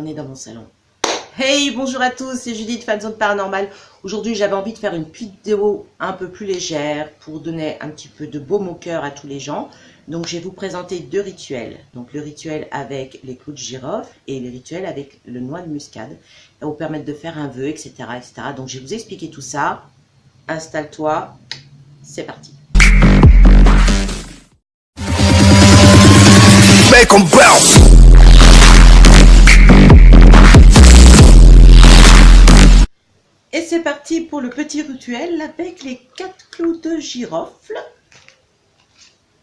on est dans mon salon. Hey, bonjour à tous, c'est Judith, Fanzone Paranormal. Aujourd'hui, j'avais envie de faire une vidéo un peu plus légère pour donner un petit peu de baume au cœur à tous les gens. Donc, je vais vous présenter deux rituels. Donc, le rituel avec les clous de girofle et le rituel avec le noix de muscade. Ça va vous permettre de faire un vœu, etc., etc. Donc, je vais vous expliquer tout ça. Installe-toi, c'est parti. Make 'em bounce. Et c'est parti pour le petit rituel avec les 4 clous de girofle,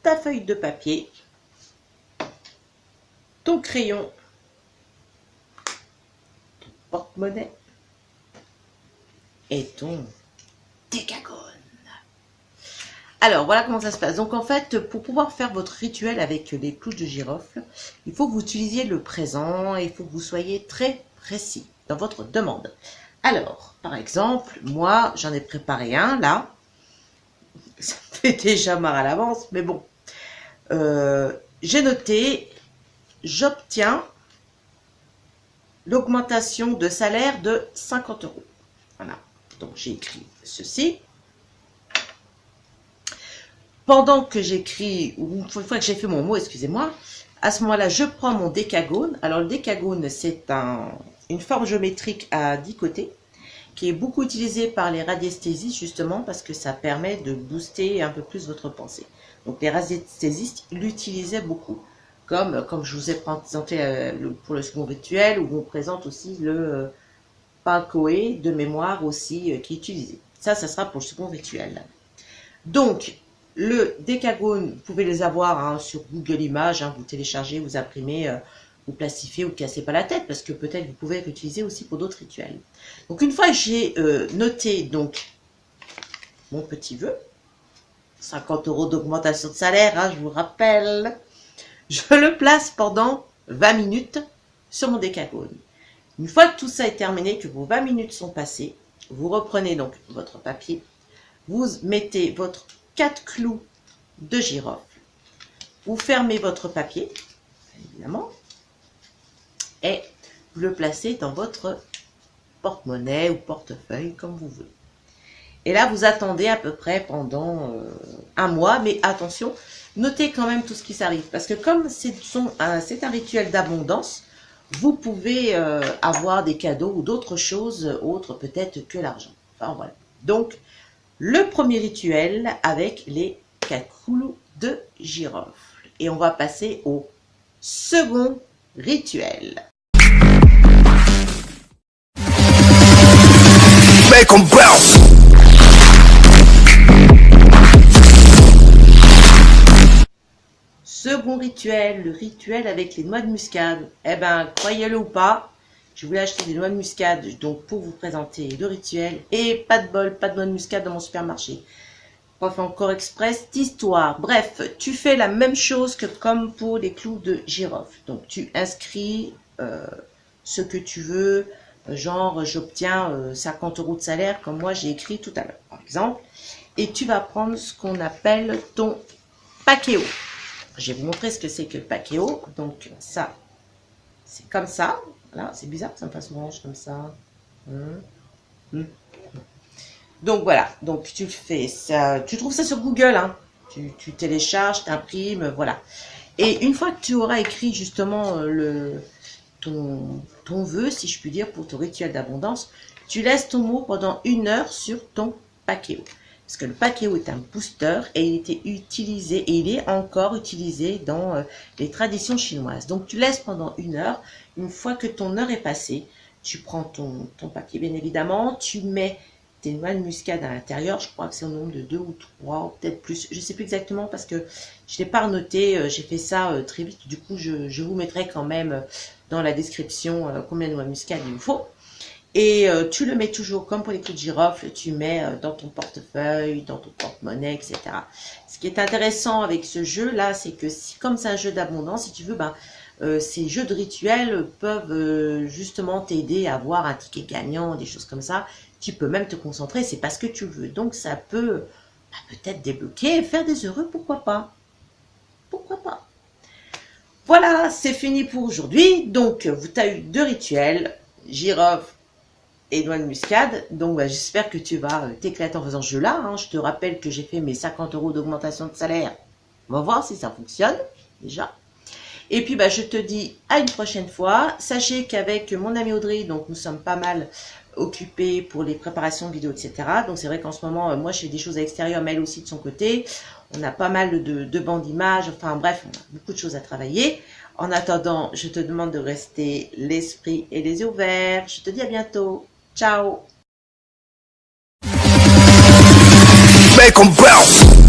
ta feuille de papier, ton crayon, ton porte-monnaie et ton décagone. Alors, voilà comment ça se passe. Donc, en fait, pour pouvoir faire votre rituel avec les clous de girofle, il faut que vous utilisiez le présent et il faut que vous soyez très précis dans votre demande. Alors, par exemple, moi, j'en ai préparé un, là. Ça me fait déjà marre à l'avance, mais bon. J'ai noté, j'obtiens l'augmentation de salaire de 50 €. Voilà. Donc, j'ai écrit ceci. Pendant que j'écris, ou une fois que j'ai fait mon mot, excusez-moi, à ce moment-là, je prends mon décagone. Alors, le décagone, c'est une forme géométrique à 10 côtés qui est beaucoup utilisée par les radiesthésistes justement parce que ça permet de booster un peu plus votre pensée. Donc, les radiesthésistes l'utilisaient beaucoup. Comme je vous ai présenté pour le second rituel, où on présente aussi le Palcoé de mémoire aussi qui est utilisé. Ça sera pour le second rituel. Donc, le décagone, vous pouvez les avoir sur Google Images, vous téléchargez, vous imprimez, vous plastifiez, vous cassez pas la tête, parce que peut-être vous pouvez l'utiliser aussi pour d'autres rituels. Donc une fois que j'ai noté donc mon petit vœu, 50 € d'augmentation de salaire, je vous rappelle, je le place pendant 20 minutes sur mon décagone. Une fois que tout ça est terminé, que vos 20 minutes sont passées, vous reprenez donc votre papier, vous mettez votre 4 clous de girofle, vous fermez votre papier, évidemment, et vous le placez dans votre porte-monnaie ou portefeuille, comme vous voulez. Et là, vous attendez à peu près pendant un mois, mais attention, notez quand même tout ce qui s'arrive, parce que comme c'est un rituel d'abondance, vous pouvez avoir des cadeaux ou d'autres choses autres peut-être que l'argent. Enfin voilà. Donc, le premier rituel avec les 4 clous de girofle. Et on va passer au second rituel. Make 'em bounce. Second rituel, le rituel avec les noix de muscade. Eh ben, croyez-le ou pas, je voulais acheter des noix de muscade donc pour vous présenter le rituel. Et pas de bol, pas de noix de muscade dans mon supermarché. Pas fait encore express d'histoire. Bref, tu fais la même chose que comme pour les clous de girofle. Donc, tu inscris ce que tu veux. Genre, j'obtiens 50 € de salaire, comme moi j'ai écrit tout à l'heure, par exemple. Et tu vas prendre ce qu'on appelle ton paquéo. Je vais vous montrer ce que c'est que le paquéo. Donc, ça, c'est comme ça. Voilà, c'est bizarre que ça me fasse orange comme ça. Donc, voilà. Donc, tu fais ça. Tu trouves ça sur Google, Tu télécharges, t'imprimes, voilà. Et une fois que tu auras écrit justement ton vœu, si je puis dire, pour ton rituel d'abondance, tu laisses ton mot pendant 1 heure sur ton paquéo. Parce que le paquéo est un booster et il était utilisé, et il est encore utilisé dans les traditions chinoises. Donc, tu laisses pendant 1 heure. Une fois que ton heure est passée, tu prends ton papier, bien évidemment, tu mets tes noix de muscade à l'intérieur. Je crois que c'est au nombre de 2 ou 3, peut-être plus. Je ne sais plus exactement parce que je ne l'ai pas noté. J'ai fait ça très vite. Du coup, je vous mettrai quand même dans la description combien de noix de muscade il vous faut. Et tu le mets toujours, comme pour les clous de girofle, tu mets dans ton portefeuille, dans ton porte-monnaie, etc. Ce qui est intéressant avec ce jeu-là, c'est que comme c'est un jeu d'abondance, si tu veux, ces jeux de rituels peuvent justement t'aider à avoir un ticket gagnant, des choses comme ça. Tu peux même te concentrer, c'est parce que tu veux. Donc ça peut peut-être débloquer et faire des heureux, pourquoi pas. Pourquoi pas. Voilà, c'est fini pour aujourd'hui. Donc, tu as eu 2 rituels, girofle et noix de muscade. Donc, bah, j'espère que tu vas t'éclater en faisant ce jeu-là. Hein. Je te rappelle que j'ai fait mes 50 € d'augmentation de salaire. On va voir si ça fonctionne, déjà. Et puis, bah, je te dis à une prochaine fois. Sachez qu'avec mon ami Audrey, donc nous sommes pas mal occupés pour les préparations de vidéos, etc. Donc, c'est vrai qu'en ce moment, moi, je fais des choses à l'extérieur, mais elle aussi de son côté. On a pas mal de bancs d'images. Enfin, bref, on a beaucoup de choses à travailler. En attendant, je te demande de rester l'esprit et les yeux ouverts. Je te dis à bientôt. Ciao! Make 'em bounce.